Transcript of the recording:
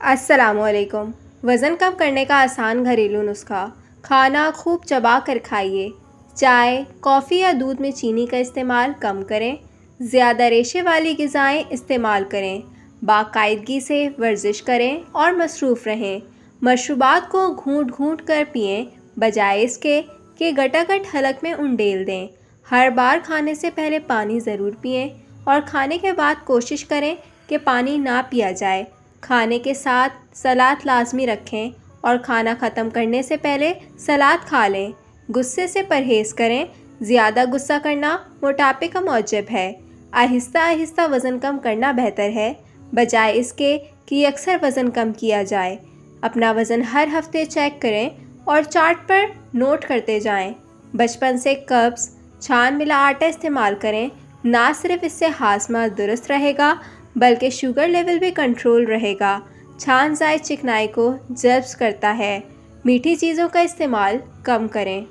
अस्सलामुअलैकुम। वज़न कम करने का आसान घरेलू नुस्खा। खाना खूब चबा कर खाइए। चाय, कॉफ़ी या दूध में चीनी का इस्तेमाल कम करें। ज़्यादा रेशे वाली ग़िज़ाएँ इस्तेमाल करें। बाकायदगी से वर्जिश करें और मसरूफ़ रहें। मशरूबात को घूंट घूंट कर पिएं, बजाय इसके कि गटागट हलक में उंडेल दें। हर बार खाने से पहले पानी ज़रूर पिएं और खाने के बाद कोशिश करें कि पानी ना पिया जाए। खाने के साथ सलाद लाजमी रखें और खाना ख़त्म करने से पहले सलाद खा लें। गुस्से से परहेज़ करें। ज़्यादा गुस्सा करना मोटापे का मौजब है। आहिस्ता आहिस्ता वज़न कम करना बेहतर है, बजाय इसके कि अक्सर वज़न कम किया जाए। अपना वज़न हर हफ्ते चेक करें और चार्ट पर नोट करते जाएं। बचपन से कब्ज़, छान मिला आटा इस्तेमाल करें। ना सिर्फ इससे हाजमा दुरुस्त रहेगा, बल्कि शुगर लेवल भी कंट्रोल रहेगा। छान ज़ायद चिकनाई को जब्त करता है। मीठी चीज़ों का इस्तेमाल कम करें।